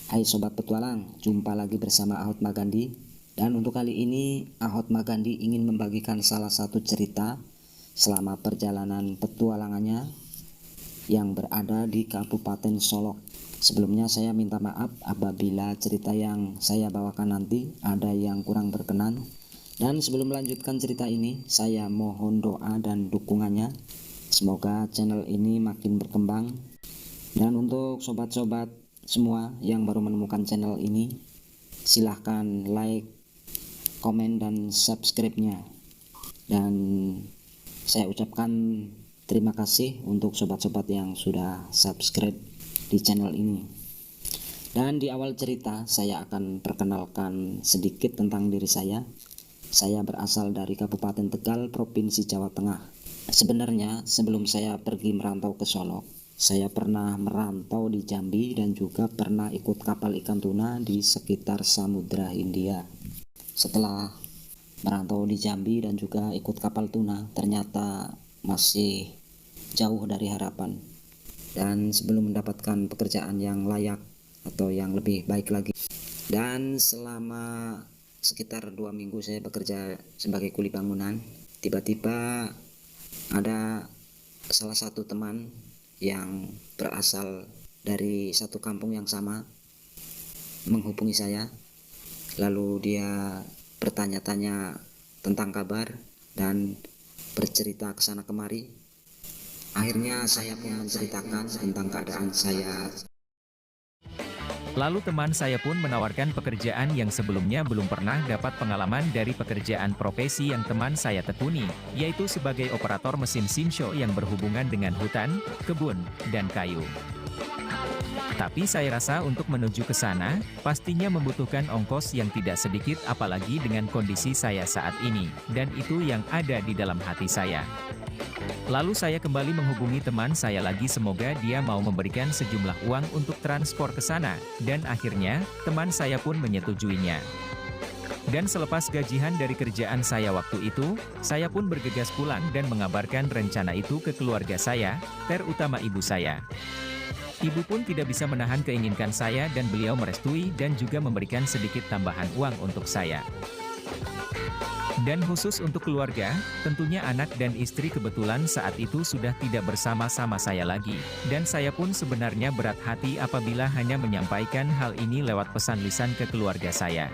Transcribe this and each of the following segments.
Hai Sobat Petualang, jumpa lagi bersama Ahot Magandi. Dan untuk kali ini Ahot Magandi ingin membagikan salah satu cerita selama perjalanan petualangannya yang berada di Kabupaten Solok. Sebelumnya saya minta maaf apabila cerita yang saya bawakan nanti ada yang kurang berkenan. Dan sebelum melanjutkan cerita ini, saya mohon doa dan dukungannya. Semoga channel ini makin berkembang. Dan untuk sobat-sobat semua yang baru menemukan channel ini, silahkan like, komen, dan subscribe-nya. Dan saya ucapkan terima kasih untuk sobat-sobat yang sudah subscribe di channel ini. Dan di awal cerita saya akan perkenalkan sedikit tentang diri saya. Saya berasal dari Kabupaten Tegal, Provinsi Jawa Tengah. Sebenarnya sebelum saya pergi merantau ke Solok, saya pernah merantau di Jambi dan juga pernah ikut kapal ikan tuna di sekitar Samudra Hindia. Setelah merantau di Jambi dan juga ikut kapal tuna, ternyata masih jauh dari harapan. Dan sebelum mendapatkan pekerjaan yang layak atau yang lebih baik lagi. Dan selama sekitar 2 minggu saya bekerja sebagai kuli bangunan, tiba-tiba ada salah satu teman yang berasal dari satu kampung yang sama menghubungi saya, lalu dia bertanya-tanya tentang kabar dan bercerita kesana kemari. Akhirnya saya pun menceritakan tentang keadaan saya. Lalu teman saya pun menawarkan pekerjaan yang sebelumnya belum pernah dapat pengalaman dari pekerjaan profesi yang teman saya tekuni, yaitu sebagai operator mesin simsho yang berhubungan dengan hutan, kebun, dan kayu. Tapi saya rasa untuk menuju ke sana, pastinya membutuhkan ongkos yang tidak sedikit apalagi dengan kondisi saya saat ini, dan itu yang ada di dalam hati saya. Lalu saya kembali menghubungi teman saya lagi semoga dia mau memberikan sejumlah uang untuk transport ke sana, dan akhirnya, teman saya pun menyetujuinya. Dan selepas gajian dari kerjaan saya waktu itu, saya pun bergegas pulang dan mengabarkan rencana itu ke keluarga saya, terutama ibu saya. Ibu pun tidak bisa menahan keinginan saya dan beliau merestui dan juga memberikan sedikit tambahan uang untuk saya. Dan khusus untuk keluarga, tentunya anak dan istri kebetulan saat itu sudah tidak bersama-sama saya lagi, dan saya pun sebenarnya berat hati apabila hanya menyampaikan hal ini lewat pesan lisan ke keluarga saya.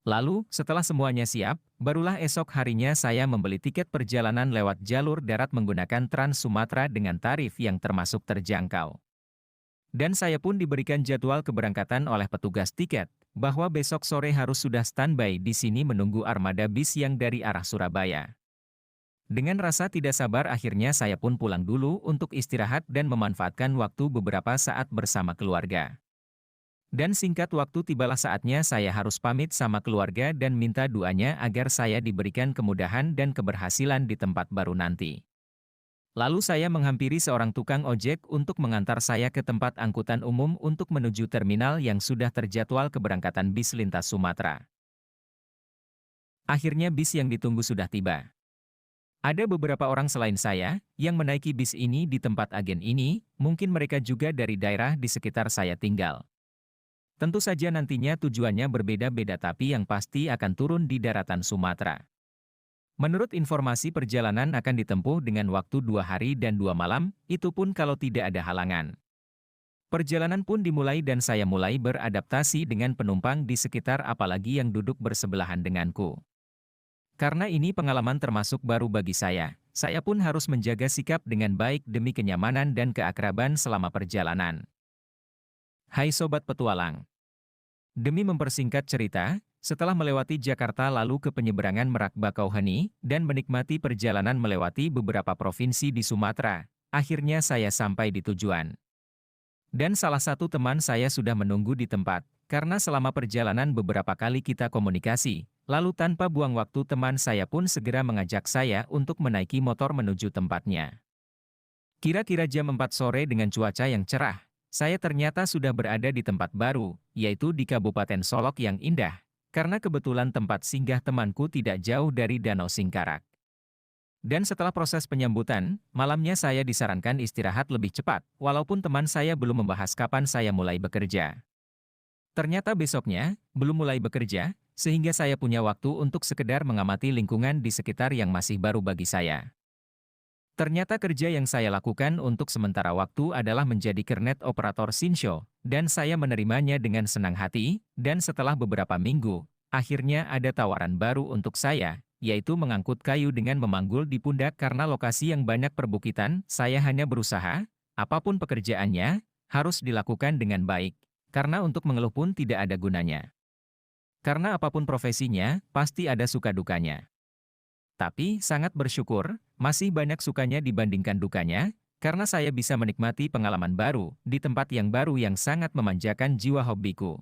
Lalu, setelah semuanya siap, barulah esok harinya saya membeli tiket perjalanan lewat jalur darat menggunakan Trans Sumatera dengan tarif yang termasuk terjangkau. Dan saya pun diberikan jadwal keberangkatan oleh petugas tiket, bahwa besok sore harus sudah standby di sini menunggu armada bis yang dari arah Surabaya. Dengan rasa tidak sabar akhirnya saya pun pulang dulu untuk istirahat dan memanfaatkan waktu beberapa saat bersama keluarga. Dan singkat waktu tibalah saatnya saya harus pamit sama keluarga dan minta doanya agar saya diberikan kemudahan dan keberhasilan di tempat baru nanti. Lalu saya menghampiri seorang tukang ojek untuk mengantar saya ke tempat angkutan umum untuk menuju terminal yang sudah terjadwal keberangkatan bis lintas Sumatera. Akhirnya bis yang ditunggu sudah tiba. Ada beberapa orang selain saya yang menaiki bis ini di tempat agen ini, mungkin mereka juga dari daerah di sekitar saya tinggal. Tentu saja nantinya tujuannya berbeda-beda tapi yang pasti akan turun di daratan Sumatera. Menurut informasi perjalanan akan ditempuh dengan waktu 2 hari dan 2 malam, itu pun kalau tidak ada halangan. Perjalanan pun dimulai dan saya mulai beradaptasi dengan penumpang di sekitar apalagi yang duduk bersebelahan denganku. Karena ini pengalaman termasuk baru bagi saya pun harus menjaga sikap dengan baik demi kenyamanan dan keakraban selama perjalanan. Hai Sobat Petualang! Demi mempersingkat cerita, setelah melewati Jakarta lalu ke penyeberangan Merak Bakauheni, dan menikmati perjalanan melewati beberapa provinsi di Sumatera, akhirnya saya sampai di tujuan. Dan salah satu teman saya sudah menunggu di tempat, karena selama perjalanan beberapa kali kita komunikasi, lalu tanpa buang waktu teman saya pun segera mengajak saya untuk menaiki motor menuju tempatnya. Kira-kira jam 4 sore dengan cuaca yang cerah, saya ternyata sudah berada di tempat baru, yaitu di Kabupaten Solok yang indah, karena kebetulan tempat singgah temanku tidak jauh dari Danau Singkarak. Dan setelah proses penyambutan, malamnya saya disarankan istirahat lebih cepat, walaupun teman saya belum membahas kapan saya mulai bekerja. Ternyata besoknya, belum mulai bekerja, sehingga saya punya waktu untuk sekedar mengamati lingkungan di sekitar yang masih baru bagi saya. Ternyata kerja yang saya lakukan untuk sementara waktu adalah menjadi kernet operator Shinsho, dan saya menerimanya dengan senang hati, dan setelah beberapa minggu, akhirnya ada tawaran baru untuk saya, yaitu mengangkut kayu dengan memanggul di pundak karena lokasi yang banyak perbukitan, saya hanya berusaha, apapun pekerjaannya, harus dilakukan dengan baik, karena untuk mengeluh pun tidak ada gunanya. Karena apapun profesinya, pasti ada suka dukanya. Tapi, sangat bersyukur, masih banyak sukanya dibandingkan dukanya, karena saya bisa menikmati pengalaman baru, di tempat yang baru yang sangat memanjakan jiwa hobiku.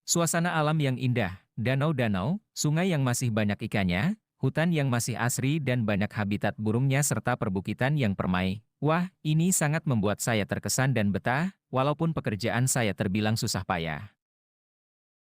Suasana alam yang indah, danau-danau, sungai yang masih banyak ikannya, hutan yang masih asri dan banyak habitat burungnya serta perbukitan yang permai. Wah, ini sangat membuat saya terkesan dan betah, walaupun pekerjaan saya terbilang susah payah.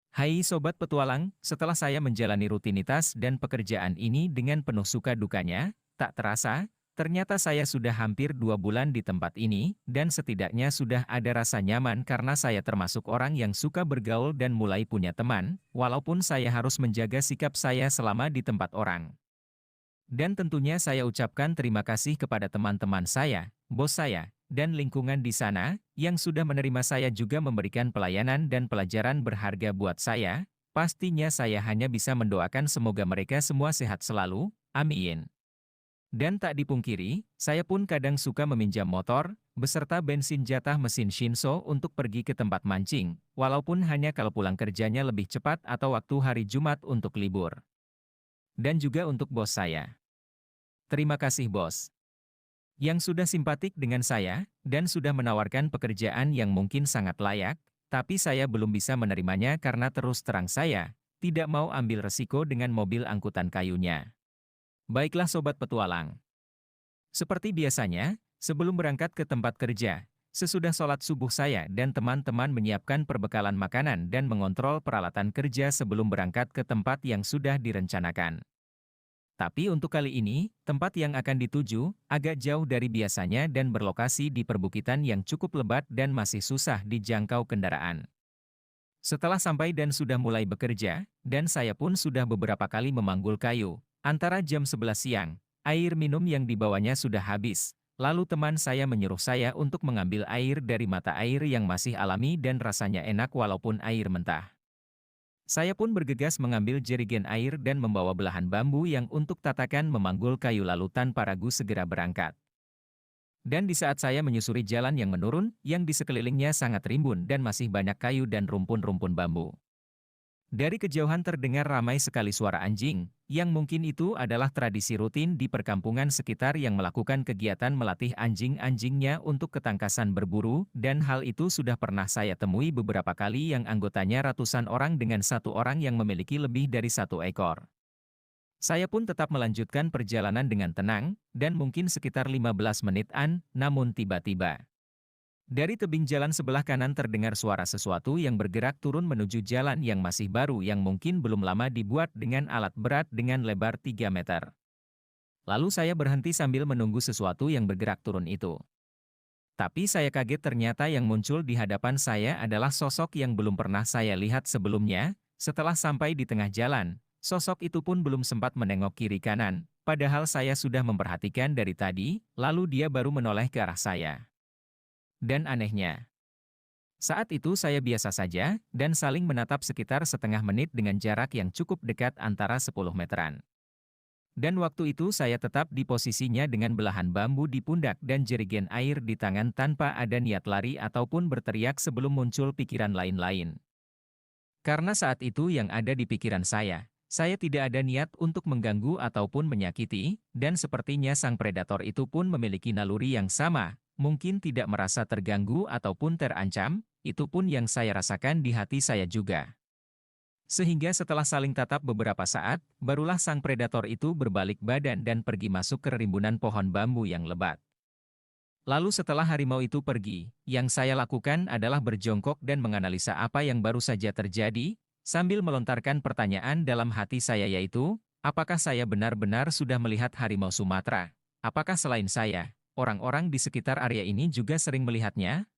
Hai Sobat Petualang, setelah saya menjalani rutinitas dan pekerjaan ini dengan penuh suka dukanya, tak terasa, ternyata saya sudah hampir 2 bulan di tempat ini, dan setidaknya sudah ada rasa nyaman karena saya termasuk orang yang suka bergaul dan mulai punya teman, walaupun saya harus menjaga sikap saya selama di tempat orang. Dan tentunya saya ucapkan terima kasih kepada teman-teman saya, bos saya, dan lingkungan di sana, yang sudah menerima saya juga memberikan pelayanan dan pelajaran berharga buat saya. Pastinya saya hanya bisa mendoakan semoga mereka semua sehat selalu, amin. Dan tak dipungkiri, saya pun kadang suka meminjam motor, beserta bensin jatah mesin Shinso untuk pergi ke tempat mancing, walaupun hanya kalau pulang kerjanya lebih cepat atau waktu hari Jumat untuk libur. Dan juga untuk bos saya. Terima kasih bos. Yang sudah simpatik dengan saya, dan sudah menawarkan pekerjaan yang mungkin sangat layak, tapi saya belum bisa menerimanya karena terus terang saya, tidak mau ambil resiko dengan mobil angkutan kayunya. Baiklah Sobat Petualang. Seperti biasanya, sebelum berangkat ke tempat kerja, sesudah sholat subuh saya dan teman-teman menyiapkan perbekalan makanan dan mengontrol peralatan kerja sebelum berangkat ke tempat yang sudah direncanakan. Tapi untuk kali ini, tempat yang akan dituju agak jauh dari biasanya dan berlokasi di perbukitan yang cukup lebat dan masih susah dijangkau kendaraan. Setelah sampai dan sudah mulai bekerja, dan saya pun sudah beberapa kali memanggul kayu, antara jam 11 siang, air minum yang dibawanya sudah habis. Lalu teman saya menyuruh saya untuk mengambil air dari mata air yang masih alami dan rasanya enak walaupun air mentah. Saya pun bergegas mengambil jerigen air dan membawa belahan bambu yang untuk tatakan memanggul kayu lalu tanpa ragu segera berangkat. Dan di saat saya menyusuri jalan yang menurun, yang di sekelilingnya sangat rimbun dan masih banyak kayu dan rumpun-rumpun bambu. Dari kejauhan terdengar ramai sekali suara anjing, yang mungkin itu adalah tradisi rutin di perkampungan sekitar yang melakukan kegiatan melatih anjing-anjingnya untuk ketangkasan berburu, dan hal itu sudah pernah saya temui beberapa kali yang anggotanya ratusan orang dengan satu orang yang memiliki lebih dari satu ekor. Saya pun tetap melanjutkan perjalanan dengan tenang, dan mungkin sekitar 15 menitan, namun tiba-tiba. Dari tebing jalan sebelah kanan terdengar suara sesuatu yang bergerak turun menuju jalan yang masih baru yang mungkin belum lama dibuat dengan alat berat dengan lebar 3 meter. Lalu saya berhenti sambil menunggu sesuatu yang bergerak turun itu. Tapi saya kaget ternyata yang muncul di hadapan saya adalah sosok yang belum pernah saya lihat sebelumnya. Setelah sampai di tengah jalan, sosok itu pun belum sempat menengok kiri kanan, padahal saya sudah memperhatikan dari tadi, lalu dia baru menoleh ke arah saya. Dan anehnya, saat itu saya biasa saja, dan saling menatap sekitar setengah menit dengan jarak yang cukup dekat antara 10 meteran. Dan waktu itu saya tetap di posisinya dengan belahan bambu di pundak dan jerigen air di tangan tanpa ada niat lari ataupun berteriak sebelum muncul pikiran lain-lain. Karena saat itu yang ada di pikiran saya tidak ada niat untuk mengganggu ataupun menyakiti, dan sepertinya sang predator itu pun memiliki naluri yang sama. Mungkin tidak merasa terganggu ataupun terancam, itu pun yang saya rasakan di hati saya juga. Sehingga setelah saling tatap beberapa saat, barulah sang predator itu berbalik badan dan pergi masuk ke rimbunan pohon bambu yang lebat. Lalu setelah harimau itu pergi, yang saya lakukan adalah berjongkok dan menganalisa apa yang baru saja terjadi, sambil melontarkan pertanyaan dalam hati saya yaitu, apakah saya benar-benar sudah melihat harimau Sumatera? Apakah selain saya, orang-orang di sekitar area ini juga sering melihatnya?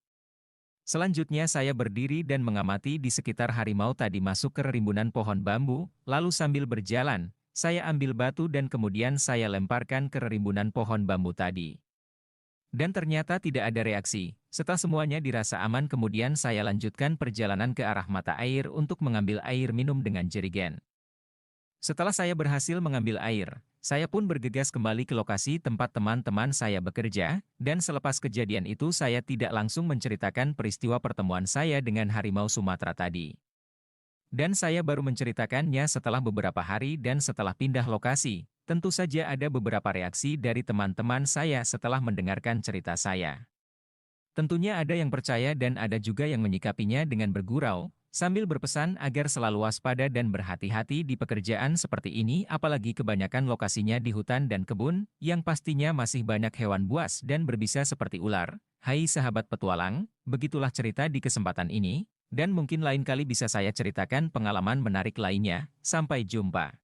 Selanjutnya saya berdiri dan mengamati di sekitar harimau tadi masuk ke rimbunan pohon bambu, lalu sambil berjalan, saya ambil batu dan kemudian saya lemparkan ke rimbunan pohon bambu tadi. Dan ternyata tidak ada reaksi. Setelah semuanya dirasa aman kemudian saya lanjutkan perjalanan ke arah mata air untuk mengambil air minum dengan jerigen. Setelah saya berhasil mengambil air, saya pun bergegas kembali ke lokasi tempat teman-teman saya bekerja, dan selepas kejadian itu saya tidak langsung menceritakan peristiwa pertemuan saya dengan harimau Sumatera tadi. Dan saya baru menceritakannya setelah beberapa hari dan setelah pindah lokasi. Tentu saja ada beberapa reaksi dari teman-teman saya setelah mendengarkan cerita saya. Tentunya ada yang percaya dan ada juga yang menyikapinya dengan bergurau, sambil berpesan agar selalu waspada dan berhati-hati di pekerjaan seperti ini apalagi kebanyakan lokasinya di hutan dan kebun, yang pastinya masih banyak hewan buas dan berbisa seperti ular. Hai sahabat petualang, begitulah cerita di kesempatan ini, dan mungkin lain kali bisa saya ceritakan pengalaman menarik lainnya. Sampai jumpa.